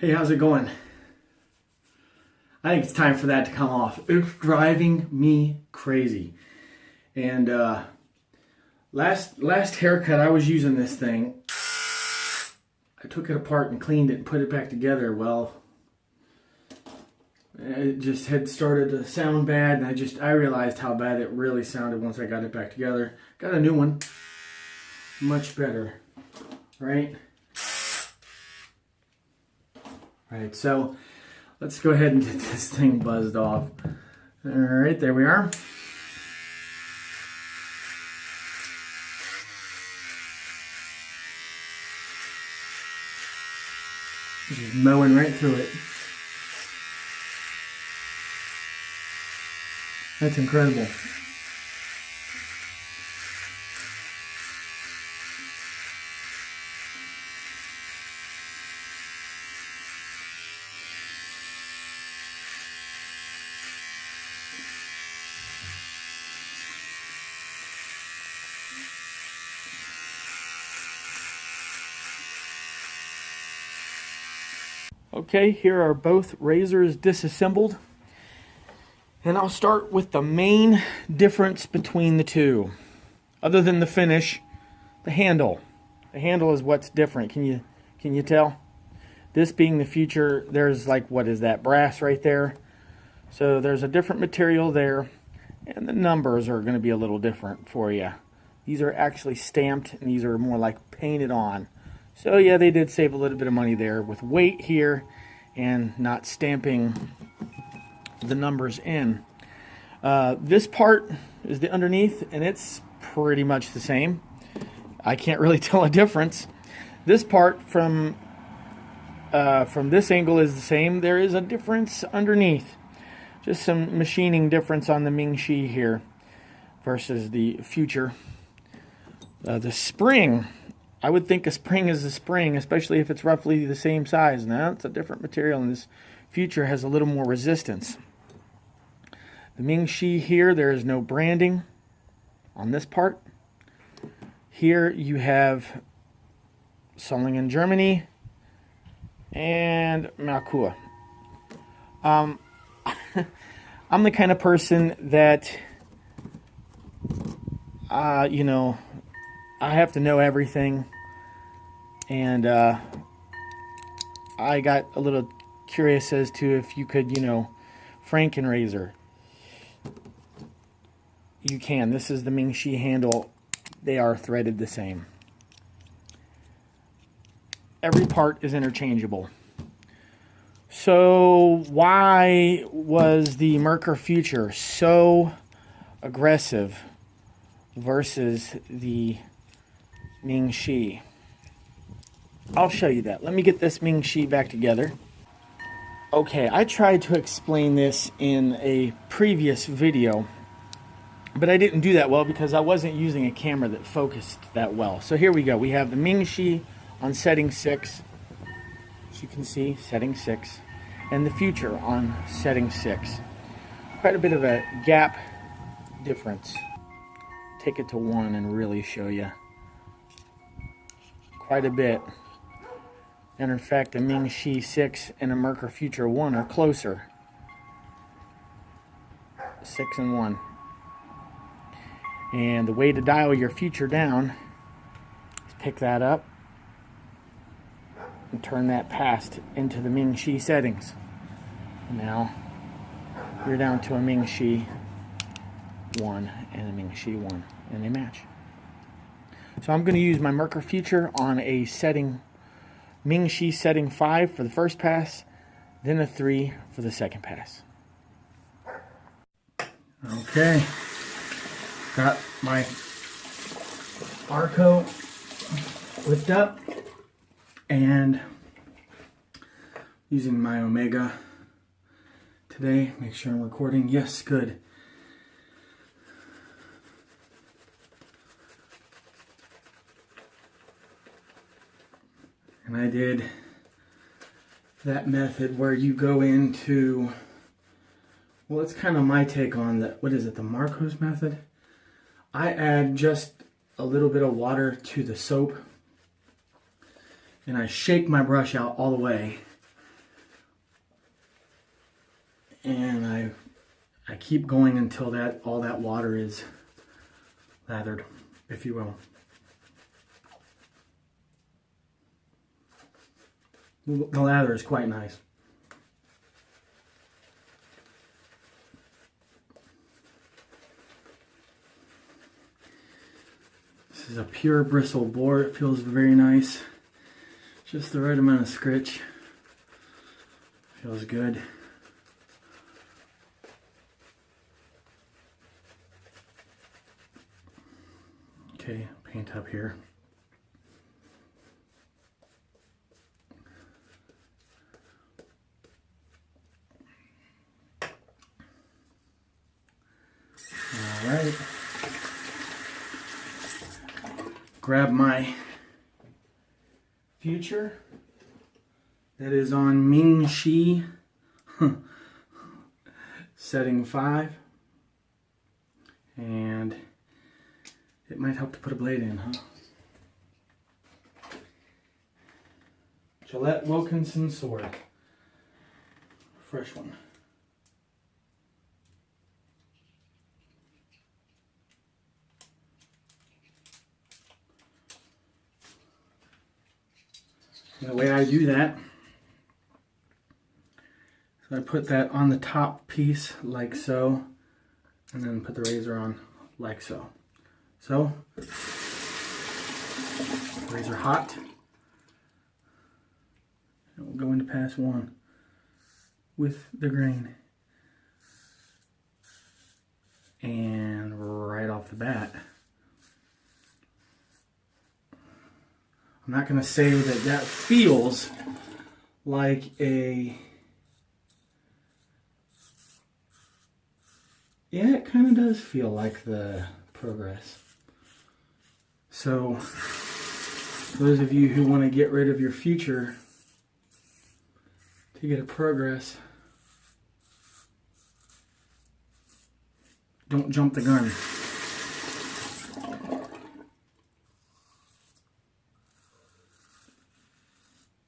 Hey, how's it going? I think it's time for that to come off. It's driving me crazy. And last haircut, I was using this thing. I took it apart and cleaned it and put it back together. Well, it just had started to sound bad, and I realized how bad it really sounded once I got it back together. Got a new one. Much better, right? Alright, so let's go ahead and get this thing buzzed off. Alright, there we are. Just mowing right through it. That's incredible. Okay, here are both razors disassembled. And I'll start with the main difference between the two. Other than the finish, the handle. The handle is what's different. Can you tell? This being the future, there's like, what is that, brass right there? So there's a different material there, and the numbers are going to be a little different for you. These are actually stamped, and these are more like painted on. So yeah, they did save a little bit of money there with weight here and not stamping the numbers in. This part is the underneath, and it's pretty much the same. I can't really tell a difference. This part from this angle is the same. There is a difference underneath. Just some machining difference on the Ming here versus the future. The spring, I would think a spring is a spring, especially if it's roughly the same size. Now it's a different material, and this future has a little more resistance. The Ming here, there is no branding on this part. Here you have Solingen, Germany, and Merkur. I'm the kind of person that, you know, I have to know everything. And I got a little curious as to if you could, you know, Franken razor. You can. This is the Ming handle. They are threaded the same. Every part is interchangeable. So why was the Merkur Future so aggressive versus the Ming? I'll show you that. Let me get this Ming back together. Okay, I tried to explain this in a previous video, but I didn't do that well because I wasn't using a camera that focused that well. So here we go. We have the Ming on setting 6. As you can see, setting 6. And the future on setting 6. Quite a bit of a gap difference. Take it to 1 and really show you. Quite a bit. And in fact, a Ming 6 and a Merkur Future 1 are closer. 6 and 1. And the way to dial your future down is pick that up and turn that past into the Ming settings. Now you're down to a Ming 1 and a Ming 1, and they match. So I'm going to use my Merkur Future on a setting, Ming setting 5 for the first pass, then a 3 for the second pass. Okay, got my Arco lift up and using my Omega today. Make sure I'm recording. Yes, good. And I did that method where you go into, well, it's kind of my take on the, what is it, the Marcos method? I add just a little bit of water to the soap, and I shake my brush out all the way, And I keep going until all that water is lathered, if you will. The lather is quite nice. This is a pure bristle board. It feels very nice. Just the right amount of scritch. Feels good. Okay, paint up here. All right. Grab my Future. That is on Ming setting 5. And it might help to put a blade in, huh? Gillette Wilkinson sword. Fresh one. And the way I do that, so I put that on the top piece like so, and then put the razor on like so. So, razor hot. And we'll go into pass 1 with the grain. And right off the bat, I'm not going to say that that feels like a... Yeah, it kind of does feel like the Progress. So, those of you who want to get rid of your Future to get a Progress, don't jump the gun.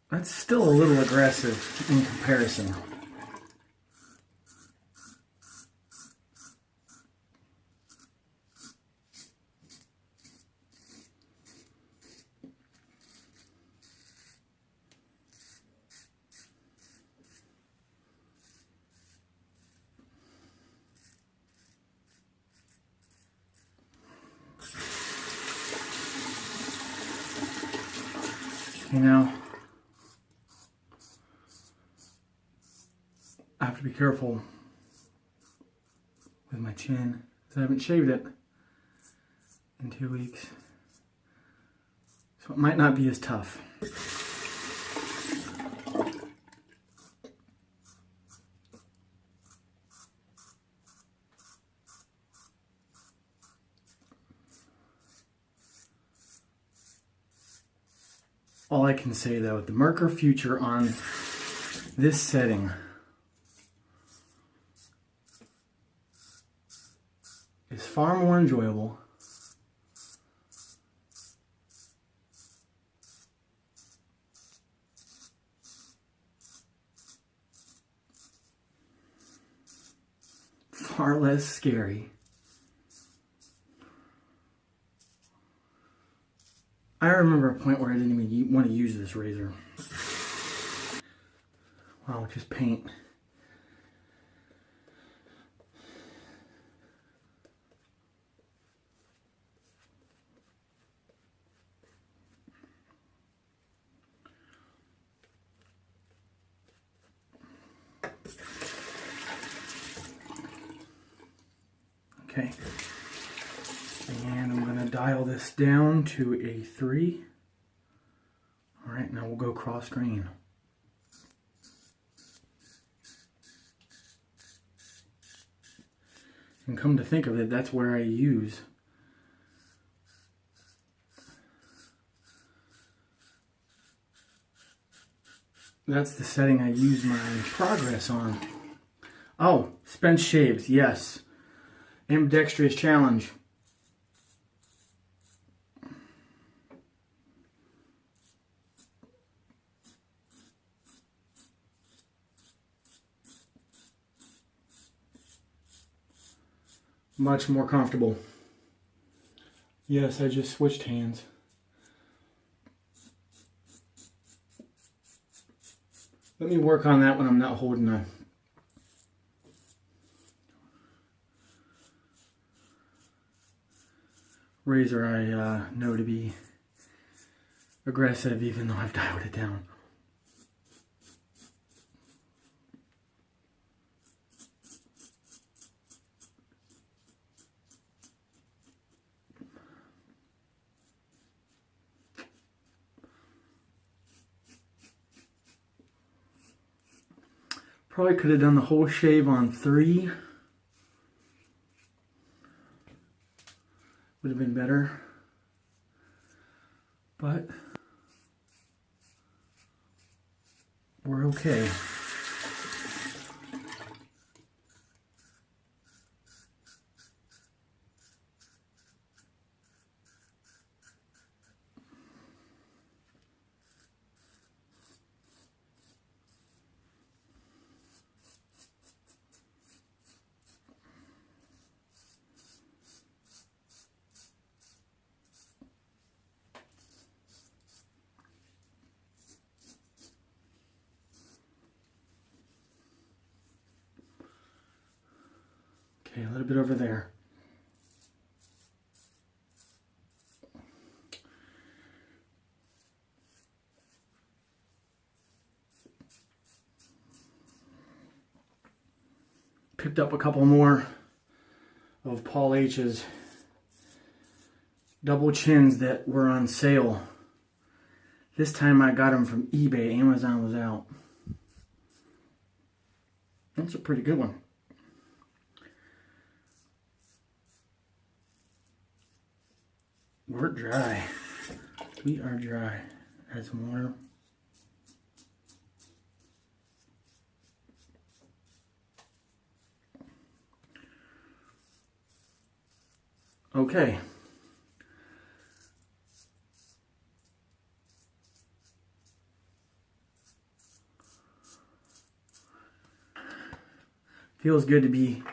That's still a little aggressive in comparison. You know, I have to be careful with my chin because I haven't shaved it in 2 weeks. So it might not be as tough. All I can say though, the Merkur Future on this setting is far more enjoyable. Far less scary. I remember a point where I didn't even want to use this razor. Wow, just paint. Okay. And I'm going to dial this down to a 3. All right, now we'll go cross grain. And come to think of it, that's where I use that's the setting I use my Progress on. Oh, Spence shaves, yes. Ambidextrous challenge. Much more comfortable. Yes, I just switched hands. Let me work on that when I'm not holding a razor I know to be aggressive, even though I've dialed it down. Probably could have done the whole shave on 3. Would have been better. But we're okay. Okay, a little bit over there. Picked up a couple more of Paul H's double chins that were on sale. This time I got them from eBay. Amazon was out. That's a pretty good one. We're dry. We are dry. Add some water. Okay. Feels good to be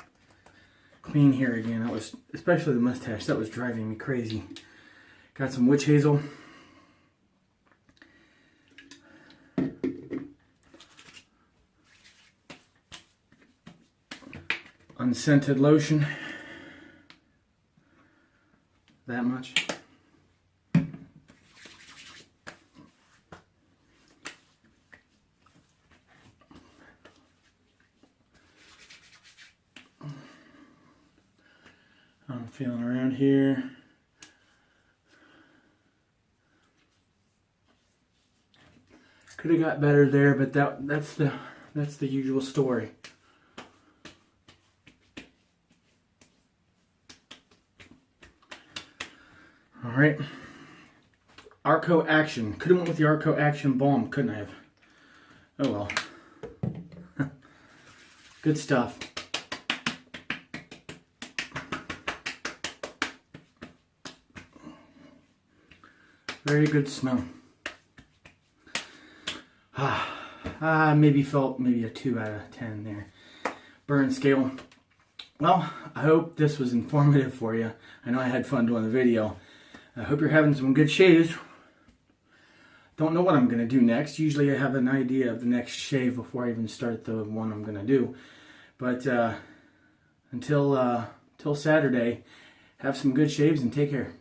clean here again. That was, especially the mustache, that was driving me crazy. Got some witch hazel. Unscented lotion. That much. I'm feeling around here. Could have got better there, but that's the usual story. All right. Arco Action. Could have went with the Arco Action Balm, couldn't I have? Oh well. Good stuff. Very good smell. Maybe felt maybe a 2 out of 10 there. Burn scale. Well, I hope this was informative for you. I know I had fun doing the video. I hope you're having some good shaves. Don't know what I'm going to do next. Usually I have an idea of the next shave before I even start the one I'm going to do. But until Saturday, have some good shaves and take care.